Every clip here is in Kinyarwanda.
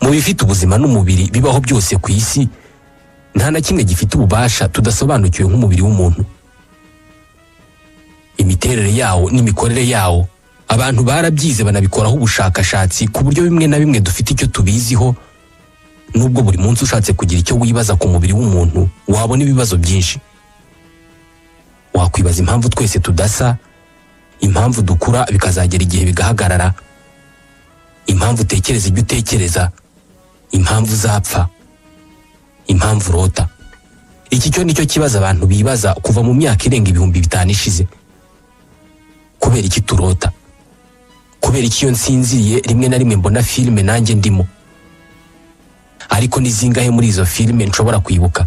mu bifite ubuzima n'umubiri bibaho byose ku isi nta na kimwe gifite ububasha tudasobanukiwe nk'umubiri w'umuntu. Imiterere yawo n'imikorere yawo abantu barabyize banabikoraho ubushakashatsi ku buryo bimwe na bimwe dufite icyo tubiziho, nubwo buri munsi ushatse kugira icyo wibaza ku mubiri w'umuntu wabona ibibazo byinshi. Wakwibaza impamvu twese tudasa, impamvu dukura bikazagera igihe bigahagarara, impamvu utekereza ibyo utekereza, impamvu uzapfa, impamvu urota. Iki cyo nicyo kibazo abantu bibaza kuva mu myaka irenga 5,000 ishize. Kubera iki turota? Kubera iki iyo nsinziriye rimwe na rimwe mbona filime nanjye ndimo? Ariko ni zingahe muri izo filime nshobora kwibuka?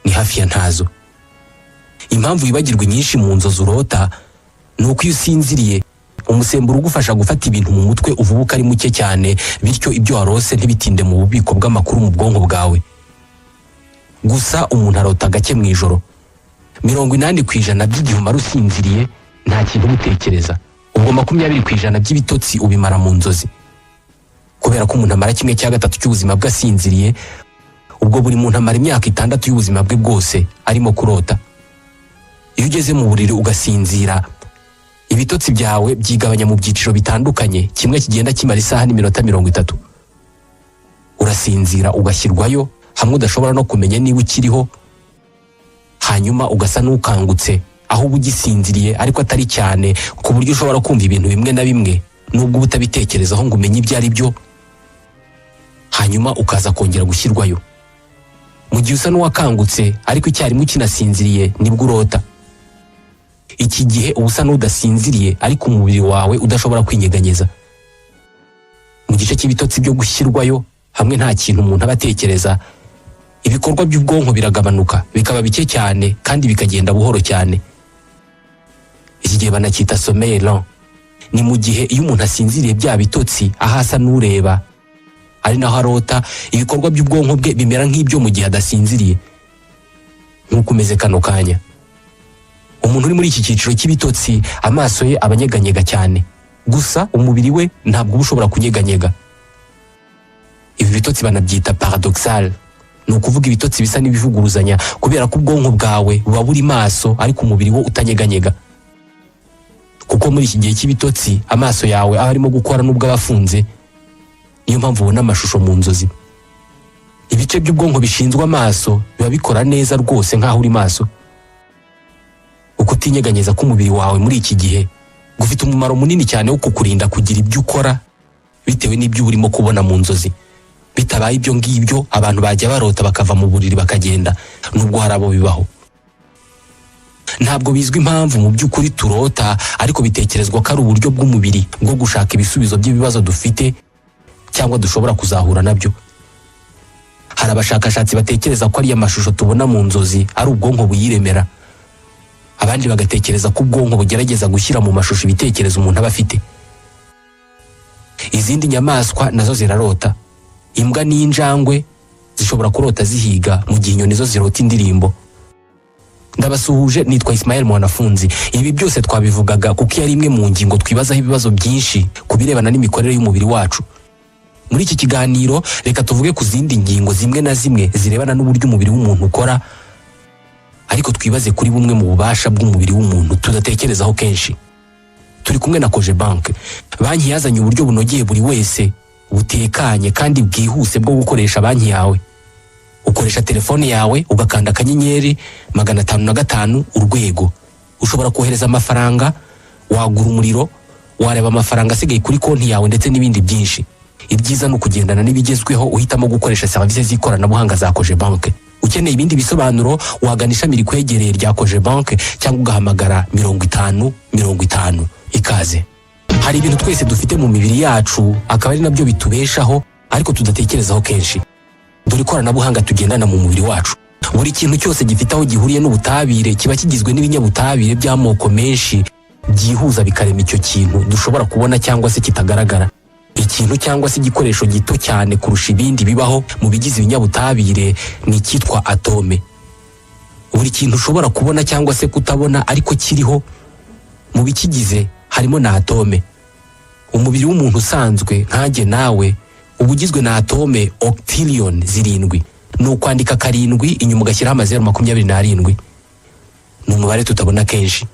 Ni hafi ya ntazo. Impamvu wibagirwa nyinshi mu nzozi urota nuko iyo usinziriye umusemburo ugufasha gufata ibintu mu mutwe uvubuka ari muke cyane, bityo ibyo warose ntibitinde mu bubiko bw'amakuru mu bwonko bwawe. Gusa umuntu arota gake mu ijoro. 80% by'igihe umara usinziriye nta kintu utekereza. Ubwo 20% by'ibitotsi ubimara mu nzozi. Kubera ko umuntu amara 1/3 cy'ubuzima bwe asinziriye, ubwo buri muntu amara imyaka 6 y'ubuzima bwe bwose arimo kurota. Iyo ugeze mu buriri ugasinzira, ibitotsi byawe byigabanya mu byiciro bitandukanye, kimwe kigenda kimara isaha n'iminota 30. Urasinzira ugashyirwayo hamwe udashobora no kumenya niba ukiriho, hanyuma ugasa n'ukangutse aho ugisinziriye ariko atari cyane ku buryo ushobora kumva ibintu bimwe na bimwe nubwo utabitekerezaho ngo umenye ibyo ari byo, hanyuma ukaza kongera gushyirwayo. Mu gihe usa n'uwakangutse ariko icyarimwe ukinasinziriye nibwo urota. Iki gihe ubusa n'udasinziriye ariko umubiri wawe udashobora kwinyeganyeza. Mu gice cy'ibitotsi byo gushyirwayo hamwe nta kintu umuntu abatekereza, ibikorwa by'ubwonko biragabanuka bikaba bike cyane kandi bikagenda buhoro cyane. Iki gihe banacyita sommeil lent. Ni mu gihe iyo umuntu asinziriye bya bitotsi ahasa n'ureba ari naho arota, ibikorwa by'ubwonko bwe bimera nk'ibyo mu gihe adasinziriye. Nk'uko umeze kano kanya. Umuntu uri muri iki cyiciro cy'ibitotsi amaso ye abanyeganyega cyane, gusa umubiri we ntabwo ushobora kunyeganyega. Ibi bitotsi banabyita paradoxal. Ni ukuvuga ibitotsi bisa n'ibivuguruzanya kubera ko ubwonko bwawe buba buri maso ariko umubiri wo utanyeganyega. Kuko muri iki gihe cy'ibitotsi amaso yawe aba arimo gukora nubwo abafunze, niyo mpamvu ubona amashusho mu nzozi. Ibice by'ubwonko bishinzwe amaso biba bikora neza rwose nk'aho uri maso. Uko utinyeganyeza k'umubiri wawe muri iki gihe gufite umumaro munini cyane wo kukurinda kugira ibyo ukora bitewe n'ibyo urimo kubona mu nzozi. Bitabaye ibyo ngibyo abantu bajya barota bakava mu buriri bakagenda, nubwo hari abo bibaho. Ntabwo bizwi impamvu mu by'ukuri turota, ariko bitekerezwa ko ari uburyo bw'umubiri bwo gushaka ibisubizo by'ibibazo dufite cyangwa dushobora kuzahura nabyo. Hari abashakashatsi batekereza ko ari amashusho tubona mu nzozi ari ubwonko buyiremera. Abandi bagatekereza ko ubwonko bugerageza gushyira mu mashusho ibitekerezo umuntu aba afite. Izindi nyamaswa nazo zirarota. Imbwa n'injangwe zishobora kurota zihiga mu gihe inyoni zo zirota indirimbo. Ndabasuhuje, nitwa Ismael Mwanafunzi. Ibi byose twabivugaga kuko iyo ari imwe mu ngingo twibazaho ibibazo byinshi kubirebana n'imikorere y'umubiri wacu. Muri iki kiganiro reka tuvuge ku zindi ngingo zimwe na zimwe zirebana n'uburyo umubiri w'umuntu ukora, ariko twibaze kuri bumwe mu bubasha bw'umubiri w'umuntu tudatekerezaho kenshi. Turi kumwe na Cogebanque. Banki yazanye uburyo bunogeye buri wese, butekanye kandi bwihuse bwo gukoresha banki yawe. Ukoresha telefone yawe ugakanda akanyenyeri 505 urwego. Ushobora kohereza amafaranga, wagura umuriro, wareba amafaranga asigaye kuri konti yawe ndetse n'ibindi byinshi. Ibyiza no kugendana n'ibigezweho uhitamo gukoresha services z'ikoranabuhanga za Cogebanque. Ukeneye ibindi bisobanuro wagana ishami rikwegereye rya Cogebanque cyangwa ugahamagara 50 ikaze. Hari ibintu twese dufite mu mibiri yacu akaba ari nabyo bitubeshaho ariko tudatekerezaho kenshi. Dore ikoranabuhanga tugendana mu mubiri wacu. Buri kintu cyose gifite aho gihuriye n'ubutabire kiba kigizwe n'ibinyabutabire by'amoko menshi byihuza bikarema icyo kintu dushobora kubona cyangwa se kitagaragara. Ikintu cyangwa se igikoresho gito cyane kurusha ibindi bibaho mu bigize ibinyabutabire ni icyitwa atome. Buri kintu ushobora kubona cyangwa se kutabona ariko kiriho mu bikigize harimo na atome. Umubiri w'umuntu usanzwe nkanjye nawe uba ugizwe na atome octillion 7. Ni ukwandika 7 inyuma ugashyiraho amazeru 27. Ni umubare tutabona kenshi.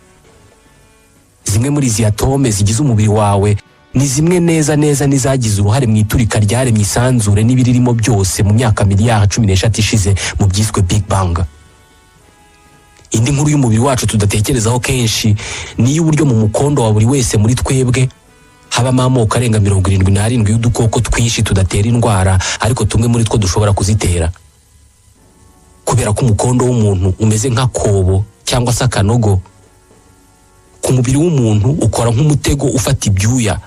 Zimwe muri izi atome zigize umubiri wawe ni zimwe neza n'izagize uruhare mu iturika ryaremye isanzure n'ibiririmo byose mu myaka miliyari 13 ishize mu byiswe Big Bang. Indi nkuru y'umubiri wacu tudatekerezaho kenshi ni y'uburyo mu mukondo wa buri wese muri twebwe habamo amoko arenga 77 y'udukoko twinshi tudatera indwara, ariko tumwe muri two dushobora kuzitera. Kubera ko umukondo w'umuntu umeze nk'akobo cyangwa se akanogo, ku mubiri w'umuntu ukora nk'umutego ufata ibyuya,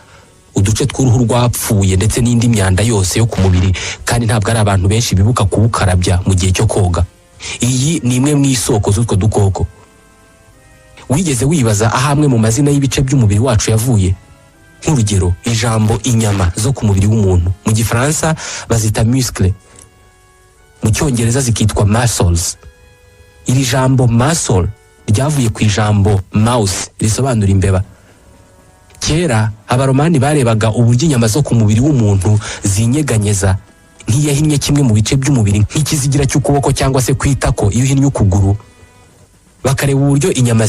uduce tw'uruhu rwapfuye ndetse n'indi myanda yose yo ku mubiri, kandi ntabwo ari abantu benshi bibuka kuwukarabya mu gihe cyo koga. Iyi ni imwe mu isoko z'utwo dukoko. Wigeze wibaza aho amwe mu mazina y'ibice by'umubiri wacu yavuye? Nk'urugero, ijambo inyama zo ku mubiri w'umuntu mu Gifaransa bazita muscle, mu Cyongereza zikitwa muscles. Iri jambo muscle ryavuye ku ijambo mouse risobanura imbeba. Kera abaromani barebaga uburyo inyama zo ku mubiri w'umuntu zinyeganyeza nk'iyahinnye kimwe mu bice by'umubiri nk'ikizigira cy'ukuboko cyangwa se kwitako iyo uhinnye ukuguru. Bakareba uburyo inyama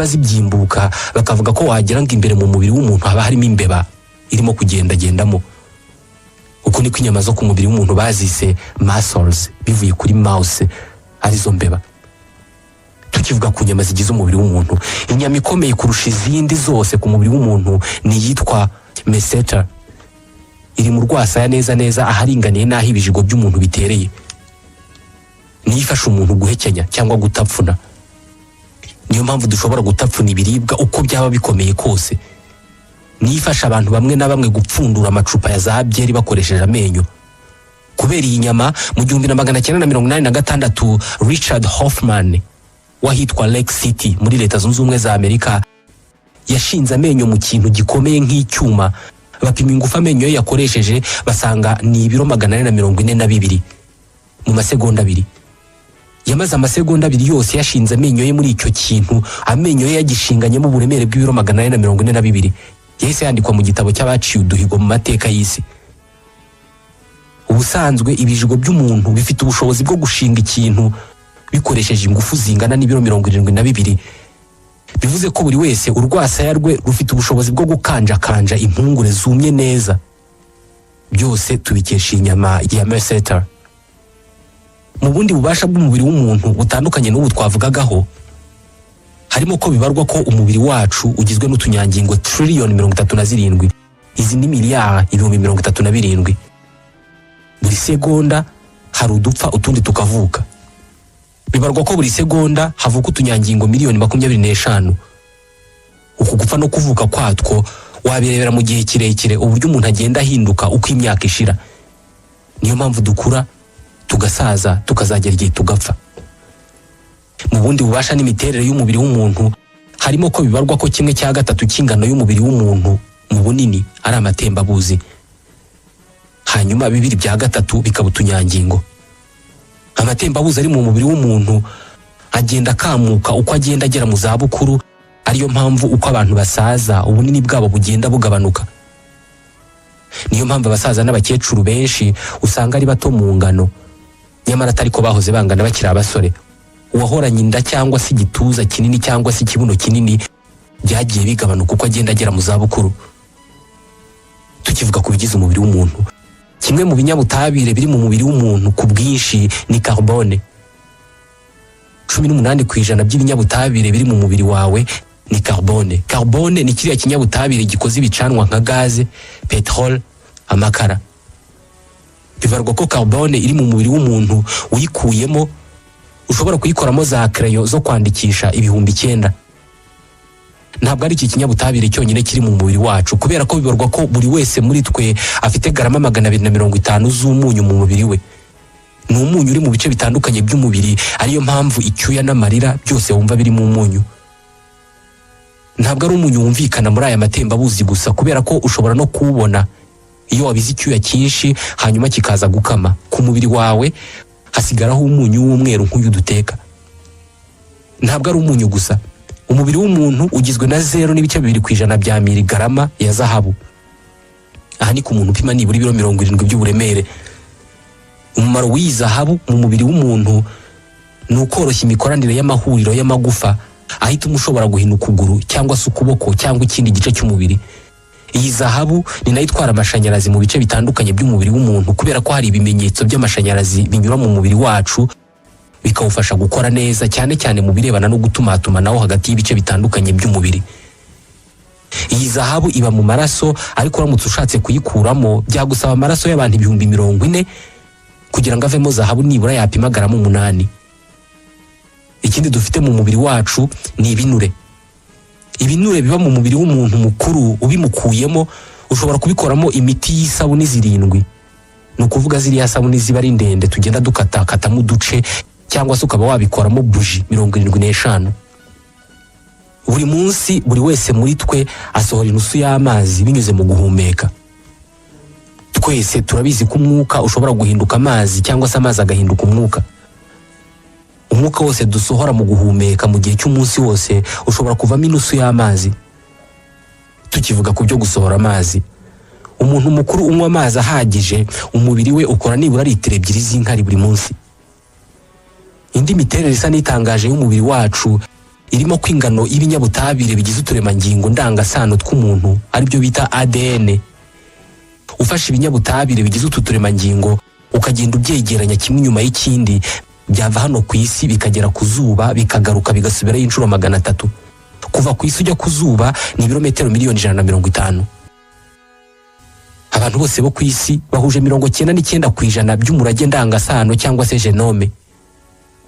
zibyimbuka, bakavuga ko wagira ngo imbere mu mubiri w'umuntu haba harimo imbeba irimo kugendagendamo. Uko niko inyama zo ku mubiri w'umuntu bazise muscles, bivuye kuri mouse arizo mbeba. Tukivuga ku nyama zigize umubiri w'umuntu, inyama ikomeye kurusha izindi zose ku mubiri w'umuntu ni iyitwa masseter. Iri mu rwasaya neza aharinganiye n'aho ibijigo by'umuntu bitereye. Niyo ifasha umuntu guhekenya cyangwa gutapfuna. Niyo mpamvu dushobora gutapfuna ibiribwa uko byaba bikomeye kose. Niyo ifasha abantu bamwe na bamwe gupfundura amacupa ya za byeri bakoresheje amenyo. Kubera iyi nyama, mu 1986 Richard Hoffman wahitwa Lake City muri Leta Zunze Ubumwe za Amerika yashinze amenyo mu kintu gikomeye nk'icyuma. Bapima ingufu amenyo ye yakoresheje, basanga ni ibiro 442 mu masegonda 2. Yamaze amasegonda 2 yose yashinze amenyo ye muri icyo kintu, amenyo ye yagishinganyemo uburemere bw'ibiro 442. Yahise yandikwa mu gitabo cy'abaciye uduhigo mu mateka y'isi. Ubusanzwe ibijigo by'umuntu bifite ubushobozi bwo gushinga ikintu bikoresheje ingufu zingana n'ibiro 72. Bivuze ko buri wese urwasaya rwe rufite ubushobozi bwo gukanjakanja impungure zumye neza. Byose tubikesha inyama ya masseter. Mu bundi bubasha bw'umubiri w'umuntu butandukanye n'ubu twavugagaho, harimo ko bibarwa ko umubiri wacu ugizwe n'utunyangingo trillion 37. Izi ni miliyari 37. Buri segonda hari udupfa utundi tukavuka. Bibarwa ko buri segonda havuka utunyangingo miliyoni 25. Uku gupfa no kuvuka kwatwo wabirebera mu gihe kirekire uburyo umuntu agenda ahinduka uko imyaka ishira. Niyo mpamvu dukura, tugasaza, tukazagera igihe tugapfa. Mu bundi bubasha n'imiterere y'umubiri w'umuntu, harimo ko bibarwa ko 1/3 cy'ingano y'umubiri w'umuntu mu bunini ari amatembabuzi, hanyuma 2/3 bikaba utunyangingo. Amatembabuzi ari mu mubiri w'umuntu agenda akamuka uko agenda agera mu za bukuru, ariyo mpamvu uko abantu basaza ubunini bwabo bugenda bugabanuka. Niyo mpamvu abasaza n'abakecuru benshi usanga ari bato mu ngano, nyamara atari ko bahoze bangana bakiri abasore. Uwahoranye inda cyangwa se igituza kinini cyangwa se ikibuno kinini byagiye bigabanuka uko agenda agera mu za bukuru. Tukivuga ku bigize umubiri w'umuntu, kimwe mu binyabutabire biri mu mubiri w'umuntu ku bwinshi ni carbone. 18% by'ibinyabutabire biri mu mubiri wawe ni carbone. Carbone ni kiriya kinyabutabire gikoze ibicanwa nka gaze, petrol, amakara. Bivarwa ko carbone iri mu mubiri w'umuntu uyikuyemo ushobora kuyikoramo za crayon zo kwandikisha 9,000. Ntabwo ari iki kinyabutabire cyonyine kiri mu mubiri wacu, kubera ko bibarwa ko buri wese muri twe afite garama 250 z'umunyu mu mubiri we. Ni umunyu uri mu bice bitandukanye by'umubiri, ariyo mpamvu icyuya n'amarira byose wumva biri mu munyu. Ntabwo ari umunyu wumvikana muri aya matembabuzi gusa, kubera ko ushobora no kuwubona iyo wabize icyuya cyinshi hanyuma kikaza gukama. Ku mubiri wawe hasigaraho umunyu w'umweru nk'uyu duteka. Ntabwo ari umunyu gusa, umubiri w'umuntu ugizwe na 0.2% bya miligarama ya zahabu. aha ni ku muntu upima nibura ibiro 70 by'uburemere. Umumaro w'iyi zahabu mu mubiri w'umuntu ni ukoroshya imikoranire y'amahuriro y'amagufa ahita umushobora guhina ukuguru cyangwa se ukuboko cyangwa ikindi gice cy'umubiri. Iyi zahabu ni nayo itwara amashanyarazi mu bice bitandukanye by'umubiri w'umuntu kubera ko hari ibimenyetso by'amashanyarazi binyura mu mubiri wacu bikawufasha gukora neza, cyane cyane mu birebana no gutumatumanaho hagati y'ibice bitandukanye by'umubiri. Iyi zahabu iba mu maraso, ariko uramutse ushatse kuyikuramo byagusaba amaraso y'abantu 40,000 kugira ngo avemo zahabu nibura yapima garama 8. Ikindi dufite mu mubiri wacu ni ibinure. Ibinure biba mu mubiri w'umuntu mukuru, ubimukuyemo ushobora kubikoramo imiti y'isabuni 7. Ni ukuvuga ziriya sabuni ziba ari ndende tugenda dukatakatamo uduce, cyangwa se ukaba wabikoramo buji 75. Buri munsi buri wese muri twe asohora inusu y'amazi binyuze mu guhumeka. Twese turabizi ko umwuka ushobora guhinduka amazi cyangwa se amazi agahinduka umwuka. Umwuka wose dusohora mu guhumeka mu gihe cy'umunsi wose ushobora kuvamo inusu y'amazi. Tukivuga ku byo gusohora amazi, umuntu mukuru unywa amazi ahagije umubiri we ukora nibura litiro 2 z'inkari buri munsi. Indi miterere isa n'itangaje y'umubiri wacu irimo ko ingano y'ibinyabutabire bigize uturemangingo ndangasano tw'umuntu aribyo bita ADN. Ufashe ibinyabutabire bigize utu turemangingo ukagenda ubyegeranya kimwe nyuma y'ikindi, byava hano ku isi bikagera ku zuba bikagaruka bigasubirayo inshuro 300. Kuva ku isi ujya ku zuba ni ibirometero 150,000. Abantu bose bo ku isi bahuje 99% by'umurage ndangasano cyangwa se genome.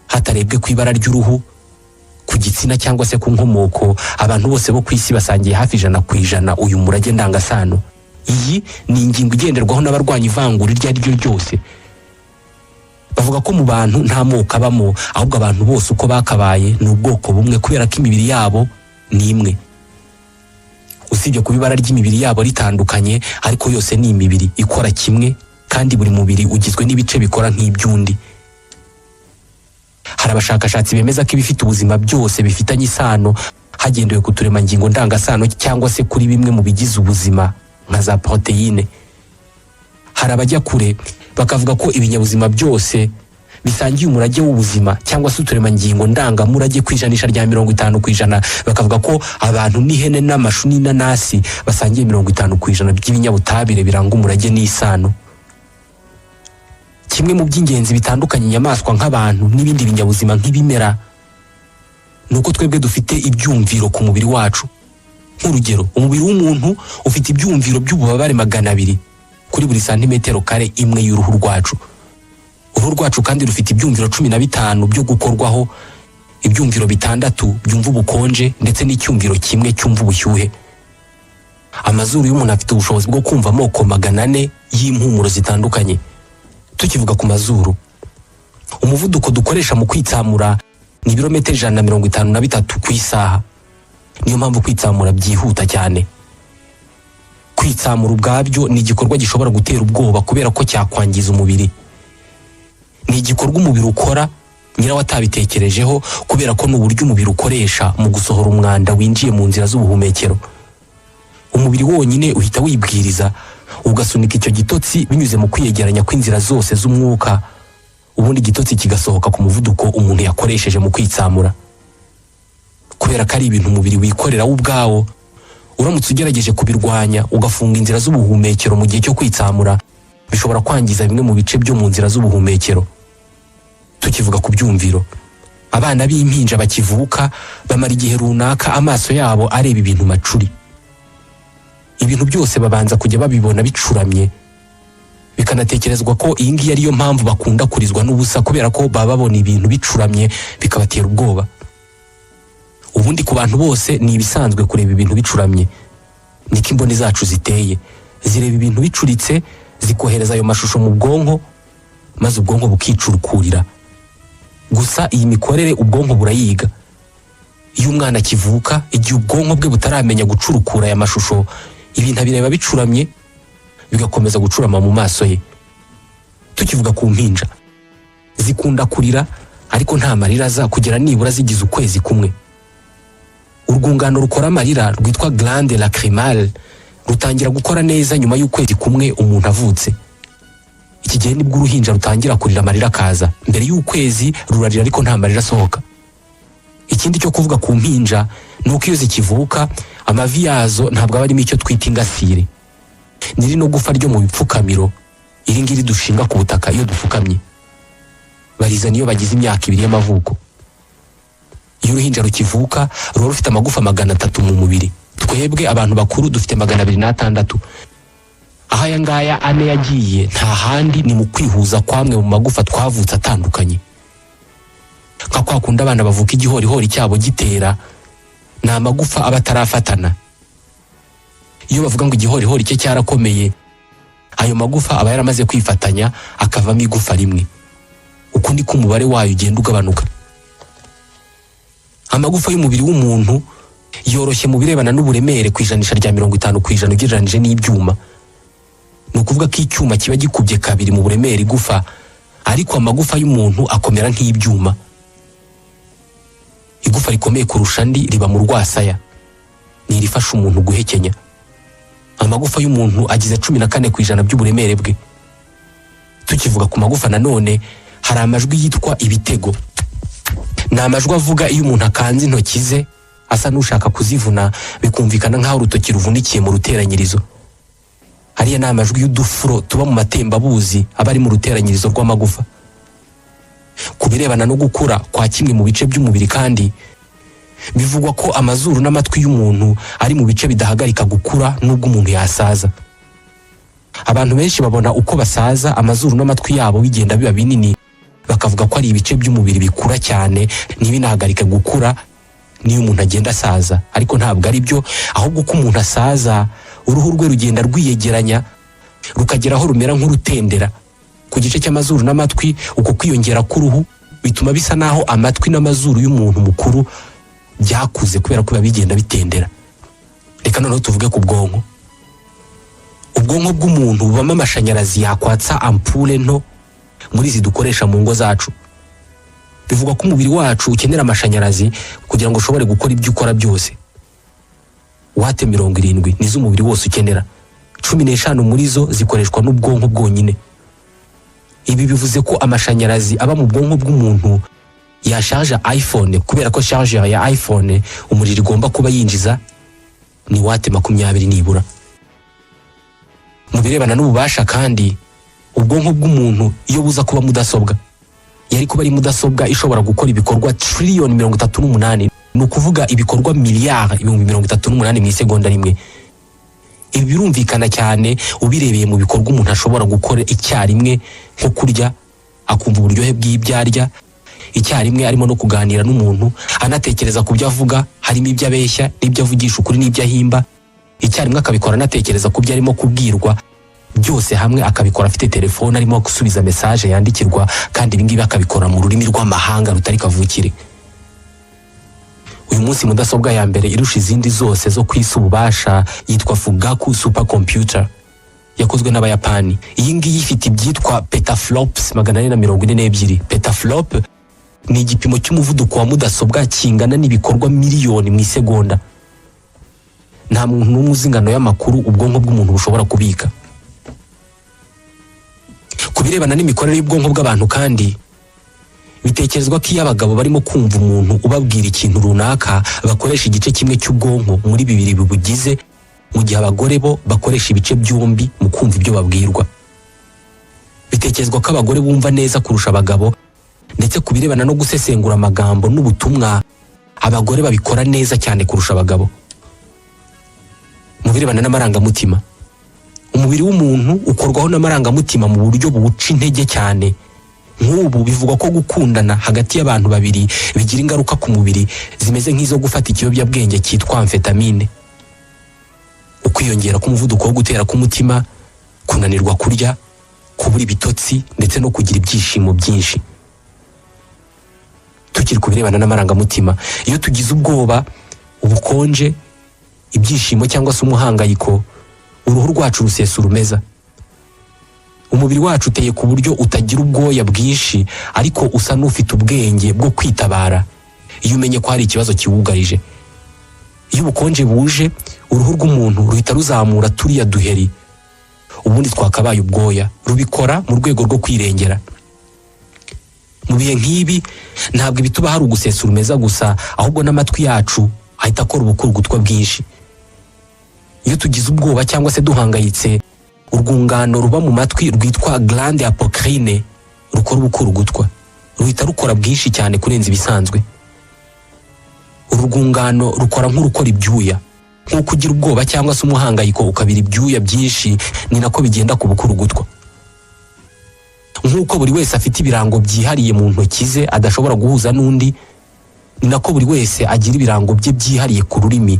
Hatarebwe ku ibara ry'uruhu, ku gitsina cyangwa se ku nkomoko, abantu bose bo ku isi basangiye hafi 100% uyu murage ndangasano. Iyi ni ingingo igenderwaho n'abarwanya ivangura iryo ari ryo ryose. Bavuga ko mu bantu nta moko abamo, ahubwo abantu bose uko bakabaye ni ubwoko bumwe kubera ko imibiri yabo ni imwe. Usibye kuba ibara ry'imibiri yabo ritandukanye, ariko yose ni imibiri ikora kimwe, kandi buri mubiri ugizwe n'ibice bikora nk'ibyundi. Hari abashakashatsi bemeza ko ibifite ubuzima byose bifitanye isano hagendewe ku turemangingo ndangasano cyangwa se kuri bimwe mu bigize ubuzima nka za proteine. Hari abajya kure bakavuga ko ibinyabuzima byose bisangiye umurage w'ubuzima cyangwa se uturemangingo ndangamurage ku ijanisha rya 50%. Bakavuga ko abantu n'ihene n'amashu n'inanasi basangiye 50% by'ibinyabutabire biranga umurage n'isano. Kimwe mu by'ingenzi bitandukanye inyamaswa nk'abantu n'ibindi binyabuzima nk'ibimera nuko twebwe dufite ibyumviro ku mubiri wacu. Nk'urugero, umubiri w'umuntu ufite ibyumviro by'ububabare 200 kuri buri santimetero kare imwe y'uruhu rwacu. Uruhu rwacu kandi rufite ibyumviro 15 byo gukorwaho, ibyumviro 6 byumva ubukonje ndetse n'icyumviro kimwe cyumva ubushyuhe. Amazuru y'umuntu afite ubushobozi bwo kumva amoko 400 y'impumuro zitandukanye. Tukivuga ku mazuru, umuvuduko dukoresha mu kwitsamura ni ibirometero 153 ku isaha. Niyo mpamvu kwitsamura byihuta cyane. Kwitsamura ubwabyo ni igikorwa gishobora gutera ubwoba kubera ko cyakwangiza umubiri. Ni igikorwa umubiri ukora nyirawo atabitekerejeho kubera ko n'uburyo umubiri ukoresha mu gusohora umwanda winjiye mu nzira z'ubuhumekero. Umubiri wonyine uhita wibwiriza ugasunika icyo gitotsi binyuze mu kwiyegeranya kw'inzira zose z'umwuka, ubundi igitotsi kigasohoka ku muvuduko umuntu yakoresheje mu kwitsamura. Kubera ko ari ibintu umubiri wikorera ubwawo, uramutse ugerageje kubirwanya ugafunga inzira z'ubuhumekero mu gihe cyo kwitsamura, bishobora kwangiza bimwe mu bice byo mu nzira z'ubuhumekero. Tukivuga ku byumviro, abana b'impinja bakivuka bamara igihe runaka amaso yabo areba ibintu macuri. Ibintu byose babanza kujya babibona bicuramye, bikanatekerezwa ko iyi ngiyi ariyo mpamvu bakunda kurizwa n'ubusa kubera ko baba babona ibintu bicuramye bikabatera ubwoba. Ubundi ku bantu bose ni ibisanzwe kureba ibintu bicuramye. Niko imboni zacu ziteye, zireba ibintu bicuritse, zikohereza ayo mashusho mu bwonko, maze ubwonko bukicurukurira. Gusa iyi mikorere ubwonko burayiga. Iyo umwana akivuka, igihe ubwonko bwe butaramenya gucurukura aya mashusho, ibintu abireba bicuramye bigakomeza gucurama mu maso ye. Tukivuga ku mpinja, zikunda kurira ariko nta marira aza kugera nibura zigize ukwezi kumwe. Urwungano rukora amarira rwitwa glande lacrymale rutangira gukora neza nyuma y'ukwezi kumwe umuntu avutse. Iki gihe nibwo uruhinja rutangira kurira amarira akaza. Mbere y'ukwezi rurarira ariko nta marira asohoka. Ikindi cyo kuvuga ku mpinja nuko iyo zikivuka amavi yazo ntabwo aba arimo icyo twita ingasire. Niri no gufa ryo mu bipfukamiro iri ngiri dushinga ku butaka iyo dupfukamye. Bariza niyo bagize imyaka 2 y'amavuko. Iyo uruhinja rukivuka ruba rufite amagufa 300 mu mubiri. Twebwe abantu bakuru dufite 260. Aha aya ngaya 4 yagiye nta handi ni mu kwihuza kwamwe mu magufa twavutse atandukanye. Kwa kundi abana bavuka igihorihori cyabo gitera na amagufa aba atarafatana. Iyo bavuga ngo igihorihori cye cyarakomeye, ayo magufa aba yaramaze kwifatanya akavamo igufa rimwe. Uko niko umubare wayo ugenda ugabanuka. Amagufa y'umubiri w'umuntu yoroshye mu birebana n'uburemere ku ijanisha rya 50% ugereranije n'ibyuma. Ni ukuvuga ko icyuma kiba gikubye 2 mu buremere igufa, ariko amagufa y'umuntu akomera nk'ibyuma. Igufa rikomeye kurusha andi riba mu rwasaya, ni rifasha umuntu guhekenya. Amagufa y'umuntu agize 14% by'uburemere bwe. Tukivuga ku magufa nanone hari amajwi yitwa ibitego. Ni amajwi avuga iyo umuntu akanze intoki ze asa n'ushaka kuzivuna bikumvikana nk'aho urutoki ruvunikiye mu ruteranyirizo. Hariya ni amajwi y'udufuro tuba mu matembabuzi aba ari mu ruteranyirizo rw'amagufa. Ku birebana no gukura kwa kimwe mu bice by'umubiri kandi bivugwa ko amazuru n'amatwi y'umuntu ari mu bice bidahagarika gukura nubwo umuntu yasaza. Abantu benshi babona uko basaza amazuru n'amatwi yabo bigenda biba binini, bakavuga ko ari ibice by'umubiri bikura cyane ntibinahagarike gukura niyo umuntu agenda asaza. Ariko ntabwo ari byo, ahubwo ko umuntu asaza uruhu rwe rugenda rwiyegeranya rukageraho rumera nk'urutendera ku gice cy'amazuru n'amatwi. Uko kwiyongera k'uruhu bituma bisa naho amatwi n'amazuru y'umuntu mukuru byakuze kubera ko bigenda bitendera. Reka noneho tuvuge ku bwonko. Ubwonko bw'umuntu bubamo amashanyarazi yakwatsa ampule nto muri izi dukoresha mu ngo zacu. Bivugwa ko umubiri wacu ukenera amashanyarazi kugira ngo ushobore gukora ibyo ukora byose. Wate 70 nizo umubiri wose ukenera, 15 muri zo zikoreshwa n'ubwonko bwonyine. Ibi bivuze ko amashanyarazi aba mu bwonko bw'umuntu yashaje iPhone, kubera ko charger ya iPhone umuriro igomba kuba yinjiza ni wate 20 nibura. Mu birebana n'ububasha kandi ubwonko bw'umuntu iyo buza kuba mudasobwa yari kuba ari mudasobwa ishobora gukora ibikorwa trillion 38, ni ukuvuga ibikorwa miliyari 38 mu isegonda rimwe. Ibi birumvikana cyane ubirebeye mu bikorwa umuntu ashobora gukora icyarimwe, nko kurya akumva uburyohe bw'ibyo arya, icyarimwe arimo no kuganira n'umuntu anatekereza ku byo avuga, harimo ibyo abeshya n'ibyo avugisha ukuri n'ibyo ahimba. Icyarimwe akabikora anatekereza ku byo arimo kubwirwa, byose hamwe akabikora afite telefone arimo gusubiza message yandikirwa, kandi ibi ngibi akabikora mu rurimi rw'amahanga rutari kavukire. Uyu munsi mudasobwa ya mbere irusha izindi zose zo kwisa ububasha yitwa Fugaku supercomputer, yakozwe n'Abayapani. Iyi ngiyi ifite ibyitwa petaflops 442. Petaflop ni igipimo cy'umuvuduko wa mudasobwa kingana n'ibikorwa miliyoni mu isegonda. Nta muntu n'umwe uzi ingano y'amakuru ubwonko bw'umuntu bushobora kubika. Ku birebana n'imikorere y'ubwonko bw'abantu kandi bitekerezwa ko iyo abagabo barimo kumva umuntu ubabwira ikintu runaka bakoresha igice kimwe cy'ubwonko muri 2 bibugize, mu gihe abagore bo bakoresha ibice byombi mu kumva ibyo babwirwa. Bitekerezwa ko abagore bumva neza kurusha abagabo, ndetse ku birebana no gusesengura amagambo n'ubutumwa abagore babikora neza cyane kurusha abagabo. Mu birebana n'amarangamutima, umubiri w'umuntu ukorwaho n'amarangamutima mu buryo buwuca intege cyane. Nk'ubu bivugwa ko gukundana hagati y'abantu babiri bigira ingaruka ku mubiri zimeze nk'izo gufata ikiyobyabwenge cyitwa amfetamine. Ukwiyongera k'umuvuduko wo gutera k'umutima, kunanirwa kurya, kubura ibitotsi ndetse no kugira ibyishimo byinshi. Tukiri ku birebana n'amarangamutima, iyo tugize ubwoba, ubukonje, ibyishimo cyangwa se umuhangayiko, uruhu rwacu rusesa urumeza. Umubiri wacu uteye ku buryo utagira ubwoya bwinshi, ariko usa n'ufite ubwenge bwo kwitabara iyo umenye ko hari ikibazo kiwugarije. iyo ubukonje buje uruhu rw'umuntu ruhita ruzamura turiya duheri, ubundi twakabaye ubwoya. Rubikora mu rwego rwo kwirengera. Mu bihe nk'ibi ntabwo ibituba hari ugusesa urumeza gusa, ahubwo n'amatwi yacu ahita akora ubukurugutwa bwinshi. Iyo tugize ubwoba cyangwa se duhangayitse, urwungano ruba mu matwi rwitwa glande apocrine rukora ubukurugutwa, ruhita rukora bwinshi cyane kurenza ibisanzwe. Urwungano rukora nk'urukora ibyuya. Nk'uko ugira ubwoba cyangwa se umuhangayiko ukabira ibyuya byinshi, ni nako bigenda ku bukurugutwa. Nk'uko buri wese afite ibirango byihariye mu ntoki ze adashobora guhuza n'undi, ni nako buri wese agira ibirango bye byihariye ku rurimi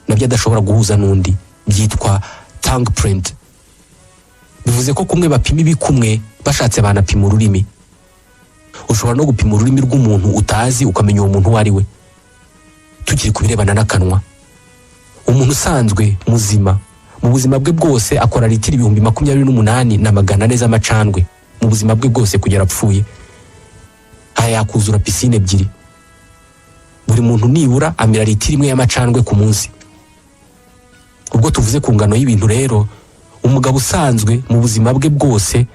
nabyo adashobora guhuza n'undi, byitwa tongue print. Bivuze ko kumwe bapima ibikumwe, bashatse banapima ururimi. Ushobora no gupima ururimi rw'umuntu utazi ukamenya uwo muntu uwo ari we. Tukiri ku birebana n'akanwa, umuntu usanzwe muzima mu buzima bwe bwose akora litiro 28,400 z'amacandwe mu buzima bwe bwose kugera apfuye. Aya yakuzura pisine ebyiri. Buri muntu nibura amira litiro 1 y'amacandwe ku munsi. Ubwo tuvuze ku ngano y'ibintu rero, umugabo usanzwe mu buzima bwe bwose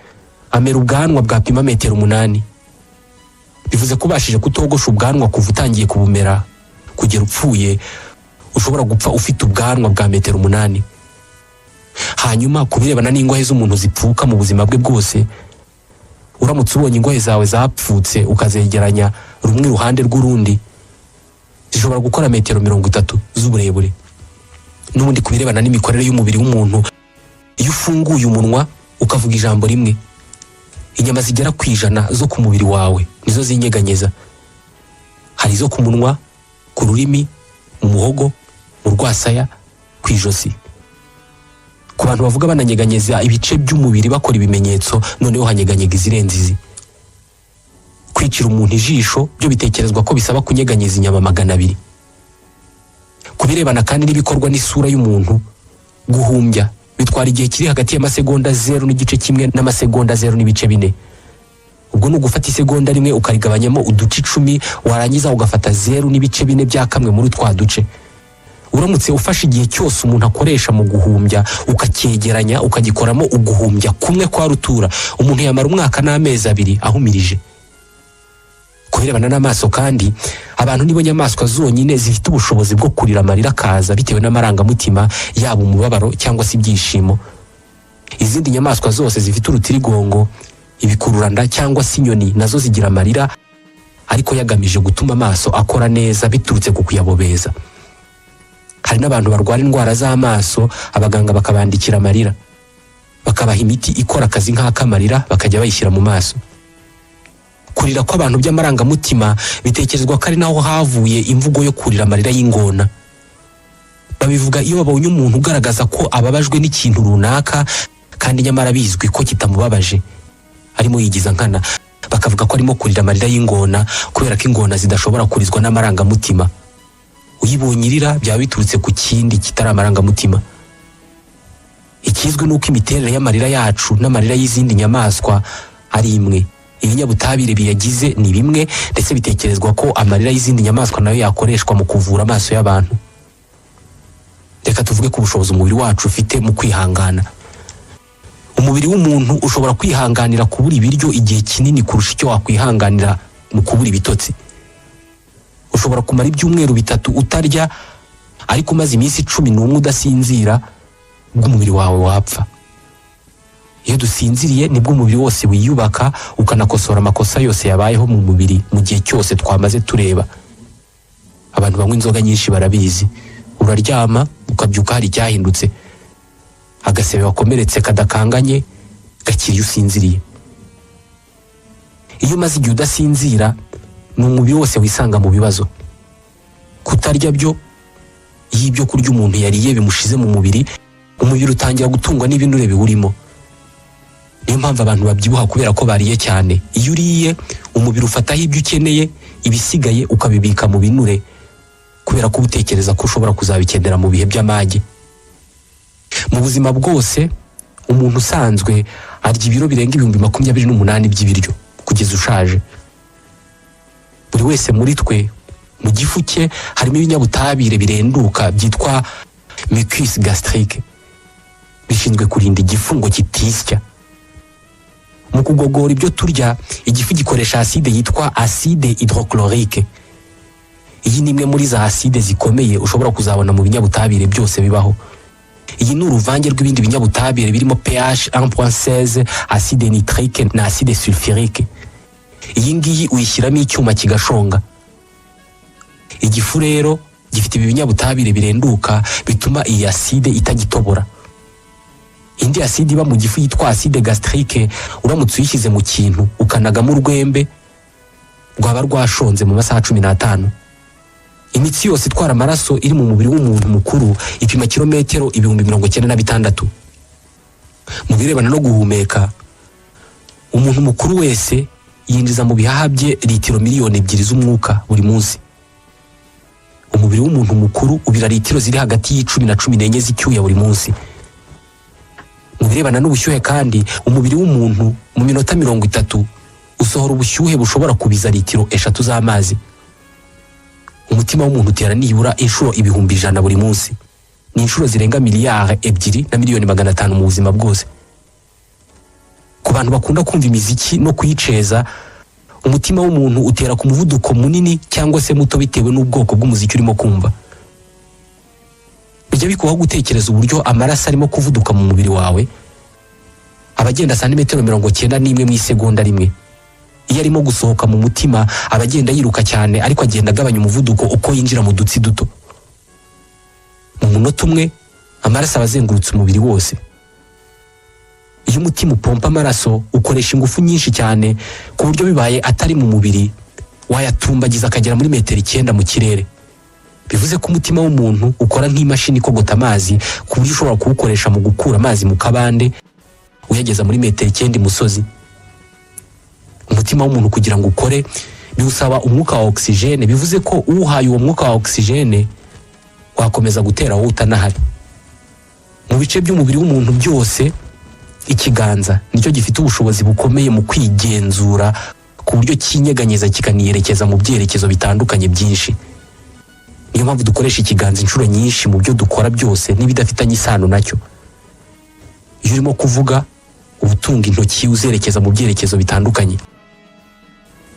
amera ubwanwa bwapima metero 8. Bivuze ko ubashije kutogosha ubwanwa kuva utangiye kubumera kugera upfuye, ushobora gupfa ufite ubwanwa bwa metero 8. Hanyuma kubirebana n'ingohe z'umuntu zipfuka mu buzima bwe bwose, uramutse ubonye ingohe zawe zapfutse ukazegeranya rumwe iruhande rw'urundi, zishobora gukora metero 30 z'uburebure. N'ubundi kubirebana n'imikorere y'umubiri w'umuntu, iyo ufunguye umunwa ukavuga ijambo rimwe, inyama zigera ku 100 zo ku mubiri wawe nizo zinyeganyeza. Hari izo ku munwa, ku rurimi, mu muhogo, mu rwasaya, ku ijosi. Ku bantu bavuga bananyeganyeza ibice by'umubiri bakora ibimenyetso, noneho hanyeganyega izirenze izi. Kwicira umuntu ijisho byo bitekerezwa ko bisaba kunyeganyeza inyama 200. Kubirebana kandi n'ibikorwa n'isura y'umuntu, guhumbya bitwara igihe kiri hagati y'amasegonda 0.1 n'amasegonda 0.4. Ubwo ni ugufata isegonda rimwe ukarigabanyamo uduce 10, warangiza ugafata 0.4 bya kamwe muri twa duce. Uramutse ufashe igihe cyose umuntu akoresha mu guhumbya ukacyegeranya ukagikoramo uguhumbya kumwe kwa rutura, umuntu yamara umwaka n'amezi 2 ahumirije. Kubirebana n'amaso kandi, abantu nibo nyamaswa zonyine zifite ubushobozi bwo kurira amarira akaza bitewe n'amarangamutima yaba umubabaro cyangwa se ibyishimo. Izindi nyamaswa zose zifite urutirigongo, ibikururanda cyangwa se inyoni nazo zigira amarira, ariko yagamije gutuma amaso akora neza biturutse ku kuyabobeza. Hari n'abantu barwara indwara z'amaso, abaganga bakabandikira amarira, bakabaha imiti ikora akazi nk'akamarira bakajya bayishyira mu maso. Kurira kw'abantu by'amarangamutima bitekerezwa ko ari naho havuye imvugo yo kurira amarira y'ingona. Babivuga iyo babonye umuntu ugaragaza ko ababajwe n'ikintu runaka kandi nyamara bizwi ko kitamubabaje, arimo yigiza nkana, bakavuga ko arimo kurira amarira y'ingona kubera ko ingona zidashobora kurizwa n'amarangamutima. Uyibonye irira byaba biturutse ku kindi kitari amarangamutima. Ikizwi nuko imiterere y'amarira yacu n'amarira y'izindi nyamaswa ari imwe. Ibinyabutabire biyagize ni bimwe, ndetse bitekerezwa ko amarira y'izindi nyamaswa nayo yakoreshwa mu kuvura amaso y'abantu. Reka tuvuge ku bushobozi umubiri wacu ufite mu kwihangana. Umubiri w'umuntu ushobora kwihanganira kubura ibiryo igihe kinini kurusha icyo wakwihanganira mu kubura ibitotsi. Ushobora kumara ibyumweru 3 utarya, ariko umaze iminsi 11 udasinzira, bw'umubiri wawe wapfa. Iyo dusinziriye nibwo umubiri wose wiyubaka ukanakosora amakosa yose yabayeho mu mubiri mu gihe cyose twamaze tureba. Abantu banywa inzoga nyinshi barabizi. Uraryama ukabyuka hari icyahindutse, agasebe wakomeretse kadakanganye gakiri usinziriye. Iyo umaze igihe udasinzira, ni umubiri wose wisanga mu bibazo. Kutarya byo, iyo ibyo kurya umuntu yariye bimushize mu mubiri, umubiri utangira gutungwa n'ibinure biwurimo. Niyo mpamvu abantu babyibuha kubera ko bariye cyane. Iyo uriye, umubiri ufataho ibyo ukeneye, ibisigaye ukabibika mu binure, kubera ko utekereza ko ushobora kuzabikenera mu bihe by'amage. Mu buzima bwose, umuntu usanzwe arya ibiro birenga 28,000 by'ibiryo kugeza ushaje. Buri wese muri twe mu gifu cye harimo ibinyabutabire birenduka byitwa mucus gastrique, bishinzwe kurinda igifu ngo kitisya. Mu kugogora ibyo turya, igifu gikoresha acide yitwa acide hydrochlorique. Iyi ni imwe muri za acide zikomeye ushobora kuzabona mu binyabutabire byose bibaho. Iyi ni uruvange rw'ibindi binyabutabire birimo pH 1.16, acide nitrique na acide sulfurique. Iyi ngiyi uyishyiramo icyuma kigashonga. Igifu rero gifite ibi binyabutabire birenduka bituma iyi acide itagitobora. Indi acide iba mu gifu yitwa acide gastrique, uramutse uyishyize mu kintu ukanagamo urwembe, rwaba rwashonze mu masaha 15. Imitsi yose itwara amaraso iri mu mubiri w'umuntu mukuru ipima kilometero 96,000. Mu birebana no guhumeka, umuntu mukuru wese yinjiza mu bihaha bye litiro 2 miliyoni z'umwuka buri munsi. Umubiri w'umuntu mukuru ubira litiro ziri hagati y'10 na 14 z'icyuya buri munsi. Mu birebana n'ubushyuhe kandi, umubiri w'umuntu mu minota 30 usohora ubushyuhe bushobora kubiza litiro 3 z'amazi. Umutima w'umuntu utera nibura inshuro 100,000 buri munsi. Ni inshuro zirenga miliyari 2 na miliyoni 500 mu buzima bwose. Ku bantu bakunda kumva imiziki no kuyiceza, umutima w'umuntu utera ku muvuduko munini cyangwa se muto bitewe n'ubwoko bw'umuziki urimo kumva. Bijya bikubaho gutekereza uburyo amaraso arimo kuvuduka mu mubiri wawe. Abagenda santimetero 91 mu isegonda rimwe. Iyo arimo gusohoka mu mutima abagenda yiruka cyane, ariko agenda agabanya umuvuduko uko yinjira mu dutsi duto. Mu munota umwe amaraso abazengurutse umubiri wose. Iyo umutima upompa amaraso ukoresha ingufu nyinshi cyane ku buryo bibaye atari mu mubiri wayatumbagiza akagera muri metero 9 mu kirere. Bivuze ko umutima w'umuntu ukora nk'imashini ikogota amazi ku buryo ushobora kuwukoresha mu gukura amazi mu kabande uyageza muri metero 9 imusozi. Umutima w'umuntu kugira ngo ukore biwusaba umwuka wa oxygene, bivuze ko uhaye uwo mwuka wa oxygene wakomeza gutera wowe utanahari. Mu bice by'umubiri w'umuntu byose, ikiganza nicyo gifite ubushobozi bukomeye mu kwigenzura ku buryo kinyeganyeza kikaniyerekeza mu byerekezo bitandukanye byinshi. Niyo mpamvu dukoresha ikiganza inshuro nyinshi mu byo dukora byose n'ibidafitanye isano nacyo. Iyo urimo kuvuga, ubutunga intoki uzerekeza mu byerekezo bitandukanye.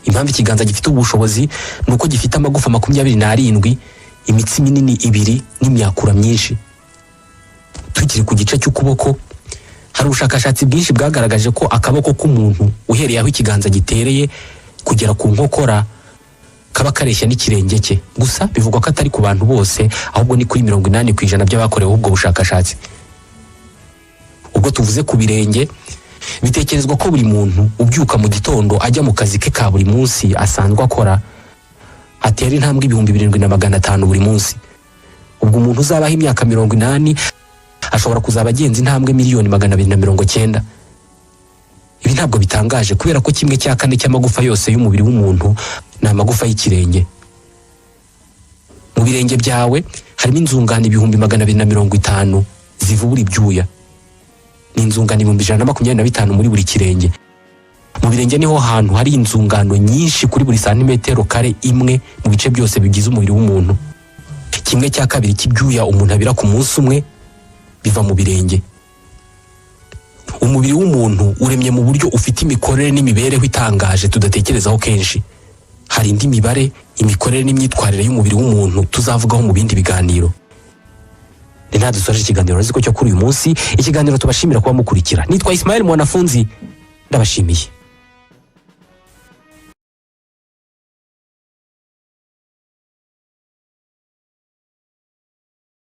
Impamvu ikiganza gifite ubushobozi nuko gifite amagufa 27, imitsi minini 2 n'imyakura myinshi. Tukiri ku gice cy'ukuboko, hari ubushakashatsi bwinshi bwagaragaje ko akaboko k'umuntu uhereye aho ikiganza gitereye kugera ku nkokora kaba kareshya n'ikirenge cye. Gusa bivugwa ko atari ku bantu bose, ahubwo ni kuri 80% by'abakorewe ubwo bushakashatsi. Ubwo tuvuze ku birenge, bitekerezwa ko buri muntu ubyuka mu gitondo ajya mu kazi ke ka buri munsi asanzwe akora atera intambwe 7,500 buri munsi. Ubwo umuntu uzabaho imyaka 80 ashobora kuzaba agenza intambwe 290,000. Ibi ntabwo bitangaje kubera ko 1/4 cy'amagufa yose y'umubiri w'umuntu ni amagufa y'ikirenge. Mu birenge byawe harimo inzungano 250,000 zivubura ibyuya. Ni inzungano 125 muri buri kirenge. Mu birenge niho hantu hari inzungano nyinshi kuri buri santimetero kare imwe mu bice byose bigize umubiri w'umuntu. 1/2 cy'ibyuya umuntu abira ku munsi umwe biva mu birenge. Umubiri w'umuntu uremye mu buryo ufite imikorere n'imibereho itangaje tudatekerezaho kenshi. Hari indi mibare, imikorere n'imyitwarire y'umubiri w'umuntu tuzavugaho mu bindi biganiro. Ni nta dusoje ikiganiro ariko cyo kuri uyu munsi. Ikiganiro tubashimira kuba mukurikira. Nitwa Ismael Mwanafunzi, ndabashimiye.